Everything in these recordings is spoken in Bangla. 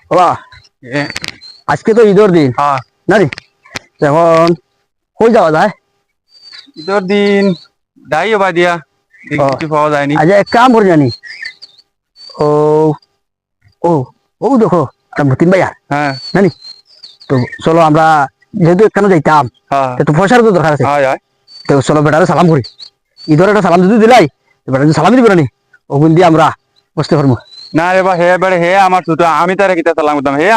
বাবা আজকে তো ঈদের দিন নানি এখন কই যাওয়া যায়? ঈদের দিন যাই বা দিয়া কিছু পাওয়া যায়নি। আজ এক কাম করি জানি ও ও ও দেখো মতিন ভাইয়া হ্যাঁ জানি তো চলো আমরা যেহেতু এখানে যাইতাম হ্যাঁ তো পয়সার তো দরকার আছে তো চলো বেটারে সালাম করি ঈদের একটা সালাম যদি দিলাই বেটা যদি সালাম দিবে নি ওগুন দিয়ে আমরা বসতে পারবো না রে বা হে বেড়ে হে আমার ছোট আমি তারে কিতা সালাম করতাম হে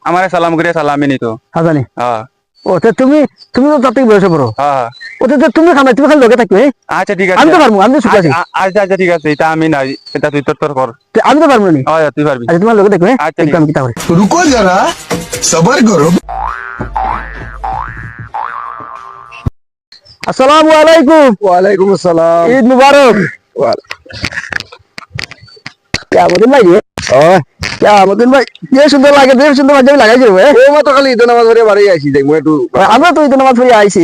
আমারে সালাম করে সালামি নিত। হ্যাঁ জানি হ্যাঁ ও তো তুমি তুমি তো তার থেকে বয়সে বড় হ্যাঁ ও তো তুমি খানা তুমি খালি লগে থাকবে আচ্ছা ঠিক আছে আমি তো পারবো আমি তো সুখে আছি আচ্ছা আচ্ছা ঠিক আছে এটা আমি নাই এটা তুই তোর কর। আমি তো পারবো নি হ্যাঁ তুই পারবি। আচ্ছা তোমার লগে থাকবে আচ্ছা, একদম কিতা করে रुको जरा सबर करो। আসসালামু আলাইকুম वालेकुम अस्सलाम। ঈদ মুবারক কেমন ভাই রে ও কেমন ভাই যে সুন্দর লাগে যে সুন্দর মাঝে লাগাইছে রে ও মা তো খালি ঈদ নামাজ পড়ে বাড়ি আইছি দেখবো একটু। আমরা তো ঈদ নামাজ পড়ে আইছি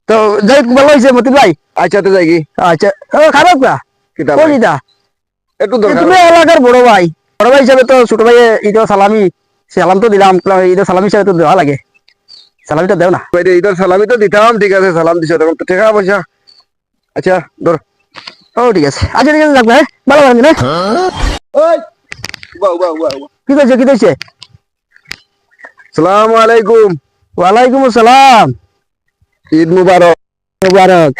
তো যাই ভালো হয়েছে মতিন ভাই আচ্ছা তো যাই কি আচ্ছা ও খারাপ না কিতা কোন ভাই? ঈদা একটু দরকার। তুমি এলাকার বড় ভাই হিসাবে তো ছোট ভাই ঈদ সালামি সালাম তো দিলাম ঈদ সালামি হিসাবে তো দেওয়া লাগে সালামিটা দেও না ভাই ঈদের সালামি তো দিতাম ঠিক আছে সালাম দিছো তখন তো টাকা পয়সা আচ্ছা ধর। ও ঠিক আছে আচ্ছা ঠিক আছে লাগবে ভালো লাগবে না ওই বাউ বাউ বাউ কি কইছে কি কইছে আসসালামু আলাইকুম। ওয়ালাইকুম আসসালাম ঈদ মুবারক। মুবারক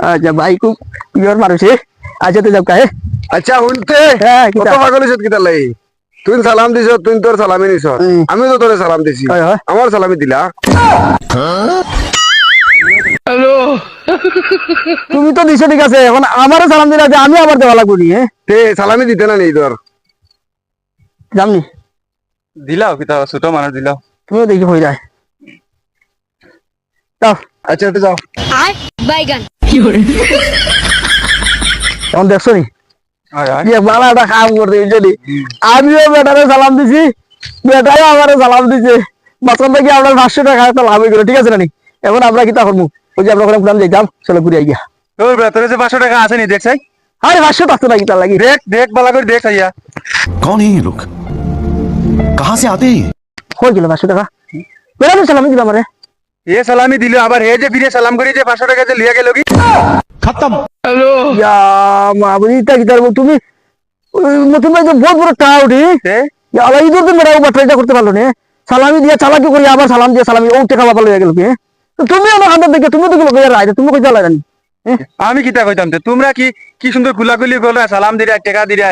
আচ্ছা ভাই খুব পিওর মানুষ আচ্ছা তো যাও কাহে আচ্ছা শুনতে হ্যাঁ, কিতা? কত পাগল হইছত কিতা লাই তুই সালাম দিছ তুই তোর সালামি নিছ আমি তো তোরে সালাম দিছি হয়, হয়। আমার সালামি দিলা। তুমি তো দিছো ঠিক আছে এখন আমারও সালাম দিলা যে আমি আবার দেওয়া লাগবো নি তে সালামি দিতে না নেই তোর। জামনি দিলাও কিতা ছোট মানুষ দিলাও। তুমিও দেখি হয়ে যায় যাও আচ্ছা একটু যাও। বাইগান এখন দেখছো নি হয় হয় যে বালা একটা কাম করতে বুঝলি আমিও বেটারে সালাম দিছি বেটাই আমারও সালাম দিছে বাঁচান থেকে আমরা 500 টাকা একটা লাভ হয়ে গেল ঠিক আছে নানি এখন আমরা কি তা করবো ওই যে আমরা ওখানে প্ল্যান যাইতাম চলো ঘুরে আইয়া তোর তোর যে 500 টাকা আছে নি দেখছাই আরে 500 টাকা নাকি তার লাগি দেখ দেখ বালা করে দেখ আইয়া कौन है ये लोग कहाँ से आते हैं ये? হয়ে গেল 500 টাকা বেড়াতে সালাম দিলাম আমারে এ সালামি দিল আবার হে যে ফিরে সালাম করে যে 500 টাকা যে লিয়া গেল কি खत्म। ইয়া মা বুঝি তা কি তারবো তুমি নতুন ভাই তো বহুত বড় টাকা উঠি তে আল্লাহ ঈদের দিন বেড়া বাট্রাইটা করতে পারলো না সালামি দিয়ে চালাকি করি আবার সালাম দিয়ে সালামি ও টাকা বাবা লয়ে গেল কি তো তুমি আমার হাতে দেখে তুমি তো গেলো রাইতে তুমি কই জ্বালা জানি আমি কিতা কইতাম তে তোমরা কি কি সুন্দর খুলাখুলি করলে সালাম দিরা টাকা দিরা